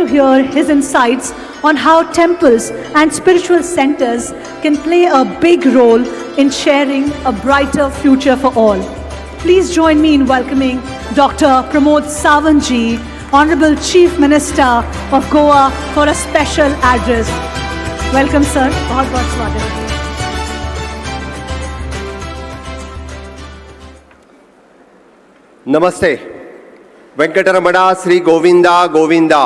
to hear his insights on how temples and spiritual centers can play a big role in sharing a brighter future for all. Please join me in welcoming Dr. Pramod Sawant ji, Honorable Chief Minister of Goa, for a special address. Welcome, sir. बहुत-बहुत स्वागत। नमस्ते। वेंकटरमणा श्री गोविंदा गोविंदा।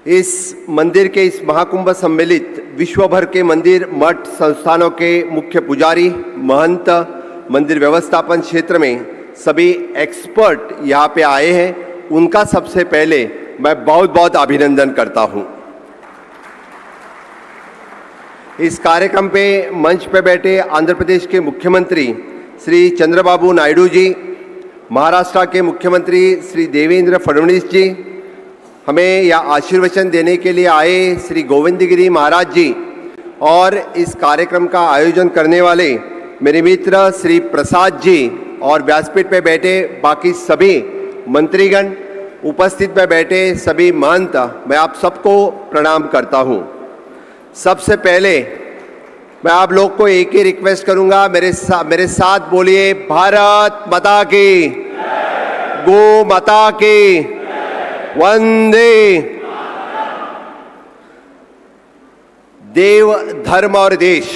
इस मंदिर के इस महाकुंभ सम्मिलित विश्व भर के मंदिर, मठ, संस्थानों के मुख्य पुजारी, महंत, मंदिर व्यवस्थापन क्षेत्र में सभी एक्सपर्ट यहाँ पे आए हैं। उनका सबसे पहले मैं बहुत बहुत अभिनंदन करता हूँ। इस कार्यक्रम पे मंच पे बैठे आंध्र प्रदेश के मुख्यमंत्री श्री चंद्रबाबू नायडू जी, महाराष्ट्र के मुख्यमंत्री श्री देवेंद्र फडणवीस जी, हमें यह आशीर्वचन देने के लिए आए श्री गोविंदगिरी महाराज जी, और इस कार्यक्रम का आयोजन करने वाले मेरे मित्र श्री प्रसाद जी और व्यासपीठ पे बैठे बाकी सभी मंत्रीगण, उपस्थित में बैठे सभी महंत, मैं आप सबको प्रणाम करता हूँ। सबसे पहले मैं आप लोग को एक ही रिक्वेस्ट करूंगा, मेरे साथ बोलिए, भारत माता की, गो माता की, वंदे। देव, धर्म और देश,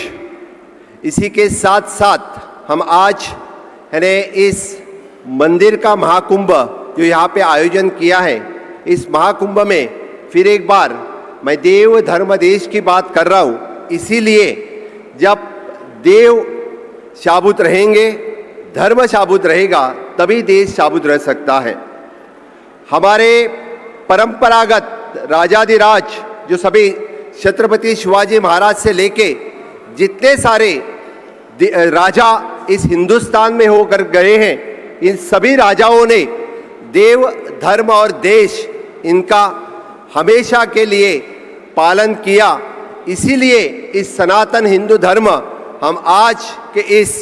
इसी के साथ साथ हम आज इस मंदिर का महाकुंभ जो यहाँ पे आयोजन किया है, इस महाकुंभ में फिर एक बार मैं देव, धर्म, देश की बात कर रहा हूँ। इसीलिए जब देव शाबुत रहेंगे, धर्म शाबुत रहेगा, तभी देश शाबुत रह सकता है। हमारे परंपरागत राजाधिराज जो सभी छत्रपति शिवाजी महाराज से लेके जितने सारे राजा इस हिंदुस्तान में होकर गए हैं, इन सभी राजाओं ने देव, धर्म और देश इनका हमेशा के लिए पालन किया। इसीलिए इस सनातन हिंदू धर्म हम आज के इस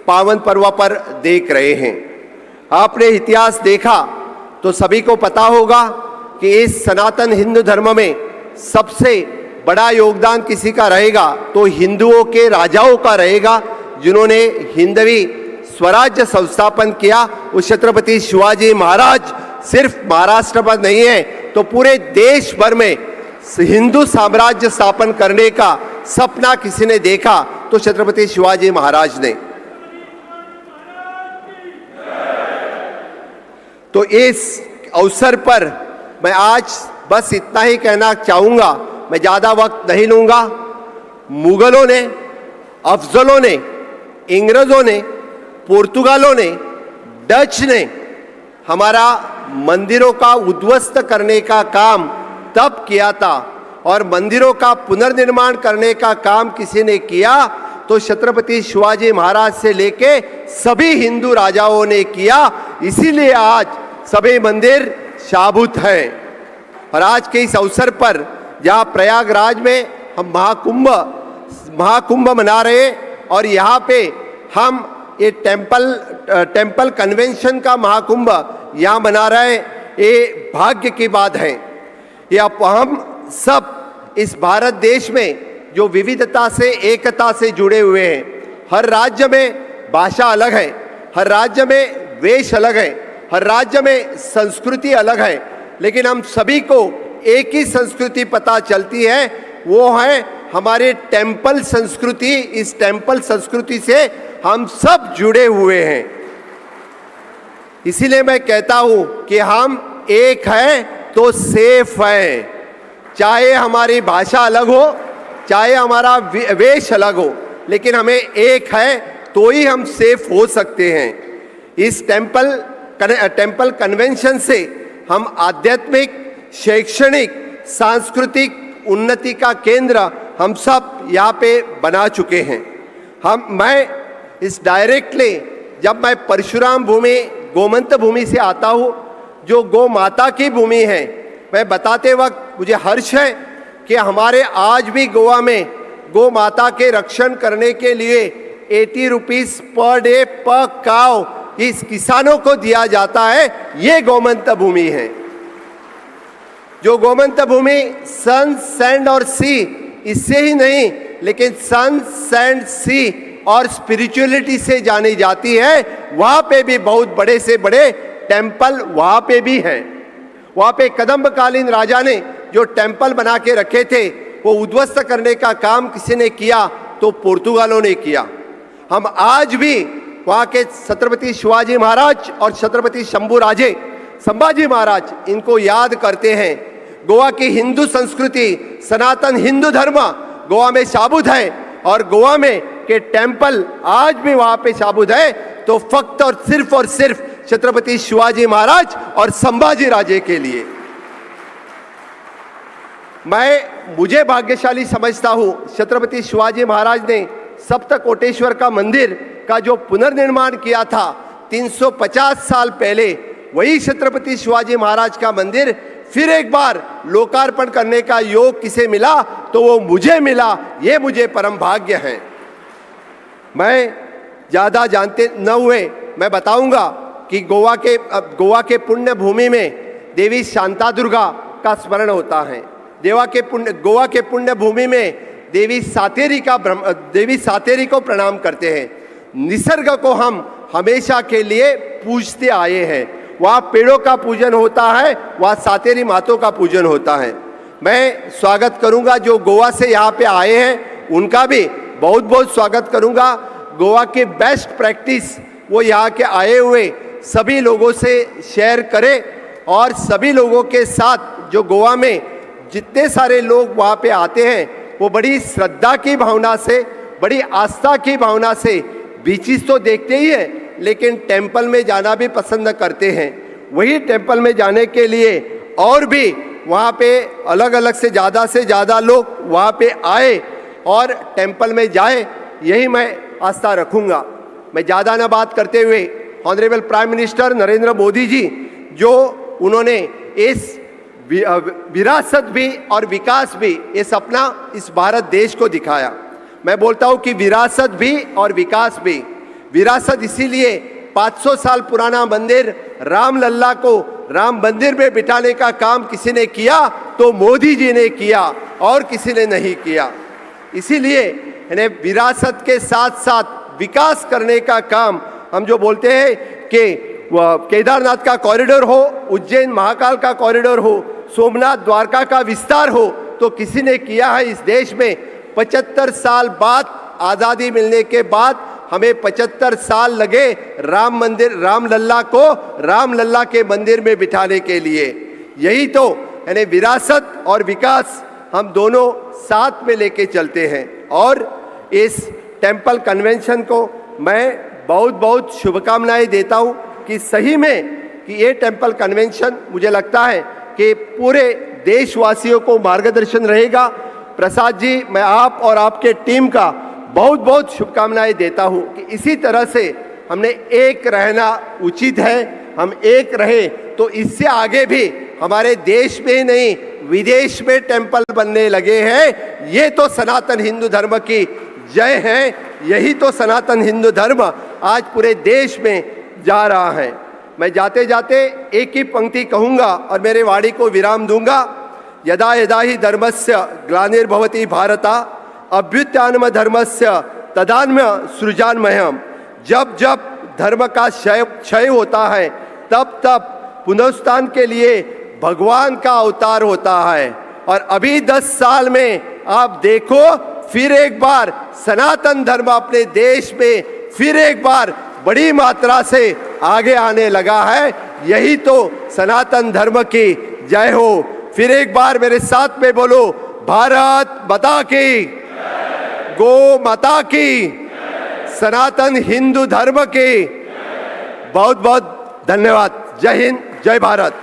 पावन पर्व पर देख रहे हैं। आपने इतिहास देखा तो सभी को पता होगा कि इस सनातन हिंदू धर्म में सबसे बड़ा योगदान किसी का रहेगा तो हिंदुओं के राजाओं का रहेगा, जिन्होंने हिंदवी स्वराज्य संस्थापन किया। उस छत्रपति शिवाजी महाराज सिर्फ महाराष्ट्र पर नहीं है तो पूरे देश भर में हिंदू साम्राज्य स्थापन करने का सपना किसी ने देखा तो छत्रपति शिवाजी महाराज ने। तो इस अवसर पर मैं आज बस इतना ही कहना चाहूंगा, मैं ज्यादा वक्त नहीं लूंगा। मुगलों ने, अफजलों ने, अंग्रेजों ने, पुर्तगालों ने, डच ने हमारा मंदिरों का उद्ध्वस्त करने का काम तब किया था, और मंदिरों का पुनर्निर्माण करने का काम किसी ने किया तो छत्रपति शिवाजी महाराज से लेके सभी हिंदू राजाओं ने किया। इसीलिए आज सभी मंदिर शाबुत हैं। और आज के इस अवसर पर जहाँ प्रयागराज में हम महाकुंभ मना रहे, और यहाँ पे हम ये टेम्पल कन्वेंशन का महाकुंभ यहाँ मना रहे हैं, ये भाग्य की बात है। ये अब हम सब इस भारत देश में जो विविधता से, एकता से जुड़े हुए हैं, हर राज्य में भाषा अलग है, हर राज्य में वेश अलग है, हर राज्य में संस्कृति अलग है, लेकिन हम सभी को एक ही संस्कृति पता चलती है, वो है हमारे टेम्पल संस्कृति। इस टेम्पल संस्कृति से हम सब जुड़े हुए हैं। इसीलिए मैं कहता हूं कि हम एक हैं तो सेफ है। चाहे हमारी भाषा अलग हो, चाहे हमारा वेश अलग हो, लेकिन हमें एक है तो ही हम सेफ हो सकते हैं। इस टेम्पल कन्वेंशन से हम आध्यात्मिक, शैक्षणिक, सांस्कृतिक उन्नति का केंद्र हम सब यहाँ पे बना चुके हैं। मैं इस डायरेक्टली, जब मैं परशुराम भूमि, गोमंत भूमि से आता हूँ, जो गौ माता की भूमि है, मैं बताते वक्त मुझे हर्ष है कि हमारे आज भी गोवा में गौ माता के रक्षण करने के लिए 80 रुपीस पर डे पर काव इस किसानों को दिया जाता है, ये गोमंत भूमि है। जो गोमंत भूमि सन, सैंड और सी, इससे ही नहीं लेकिन सन, सैंड, सी और स्पिरिचुअलिटी से जानी जाती है, वहां पे भी बहुत बड़े से बड़े टेंपल वहां पे भी हैं। वहां पे कदम्बकालीन राजा ने जो टेंपल बना के रखे थे, वो उद्ध्वस्त करने का काम किसी ने किया तो पुर्तगालों ने किया। हम आज भी वहाँ के छत्रपति शिवाजी महाराज और छत्रपति शंभूराजे संभाजी महाराज, इनको याद करते हैं। गोवा की हिंदू संस्कृति, सनातन हिंदू धर्म गोवा में शाबुत है और गोवा में के टेंपल आज भी वहाँ पे शाबुत है, तो फक्त और सिर्फ छत्रपति शिवाजी महाराज और संभाजी राजे के लिए। मुझे भाग्यशाली समझता हूँ, छत्रपति शिवाजी महाराज ने सप्तकोटेश्वर का मंदिर का जो पुनर्निर्माण किया था 350 साल पहले, वही छत्रपति शिवाजी महाराज का मंदिर फिर एक बार लोकार्पण करने का योग किसे मिला तो वो मुझे मिला। ये मुझे परम भाग्य है। मैं ज़्यादा जानते न हुए मैं बताऊंगा कि गोवा के पुण्य भूमि में देवी शांता दुर्गा का स्मरण होता है। गोवा के पुण्य भूमि में देवी सातेरी को प्रणाम करते हैं। निसर्ग को हम हमेशा के लिए पूजते आए हैं। वहाँ पेड़ों का पूजन होता है, वहाँ सातेरी मातों का पूजन होता है। मैं स्वागत करूँगा जो गोवा से यहाँ पे आए हैं, उनका भी बहुत बहुत स्वागत करूँगा। गोवा के बेस्ट प्रैक्टिस वो यहाँ के आए हुए सभी लोगों से शेयर करें और सभी लोगों के साथ जो गोवा में जितने सारे लोग वहाँ पे आते हैं, वो बड़ी श्रद्धा की भावना से, बड़ी आस्था की भावना से बीचेस तो देखते ही हैं लेकिन टेंपल में जाना भी पसंद करते हैं। वही टेंपल में जाने के लिए और भी वहाँ पे अलग अलग से ज़्यादा लोग वहाँ पे आए और टेंपल में जाए, यही मैं आस्था रखूँगा। मैं ज़्यादा ना बात करते हुए honourable prime minister Narendra Modi ji, जो उन्होंने इस विरासत भी और विकास भी, ये सपना इस भारत देश को दिखाया। मैं बोलता हूँ कि विरासत भी और विकास भी। विरासत इसीलिए 500 साल पुराना मंदिर रामलल्ला को राम मंदिर में बिठाने का काम किसी ने किया तो मोदी जी ने किया और किसी ने नहीं किया। इसीलिए इन्हें विरासत के साथ साथ विकास करने का काम, हम जो बोलते हैं कि केदारनाथ का कॉरिडोर हो, उज्जैन महाकाल का कॉरिडोर हो, सोमनाथ द्वारका का विस्तार हो, तो किसी ने किया है इस देश में। 75 साल बाद, आज़ादी मिलने के बाद हमें 75 साल लगे रामलल्ला को रामलल्ला के मंदिर में बिठाने के लिए। यही तो यानी विरासत और विकास हम दोनों साथ में लेके चलते हैं। और इस टेंपल कन्वेंशन को मैं बहुत बहुत शुभकामनाएं देता हूं कि सही में कि ये टेंपल कन्वेंशन, मुझे लगता है कि पूरे देशवासियों को मार्गदर्शन रहेगा। प्रसाद जी, मैं आप और आपके टीम का बहुत बहुत शुभकामनाएं देता हूं कि इसी तरह से हमने एक रहना उचित है। हम एक रहे तो इससे आगे भी हमारे देश में ही नहीं विदेश में टेंपल बनने लगे हैं। ये तो सनातन हिंदू धर्म की जय है। यही तो सनातन हिंदू धर्म आज पूरे देश में जा रहा है। मैं जाते जाते एक ही पंक्ति कहूँगा और मेरे वाणी को विराम दूंगा। यदा यदा ही धर्मस्य ग्लानिर्भवति भारता अभ्युत्थानम धर्मस्य तदान्य सृजान्मयम्। जब जब धर्म का क्षय होता है तब तब पुनरुत्थान के लिए भगवान का अवतार होता है। और अभी 10 साल में आप देखो फिर एक बार सनातन धर्म अपने देश में फिर एक बार बड़ी मात्रा से आगे आने लगा है। यही तो सनातन धर्म की जय हो। फिर एक बार मेरे साथ में बोलो, भारत माता की, गो माता की, सनातन हिंदू धर्म की। बहुत बहुत धन्यवाद। जय हिंद, जय भारत।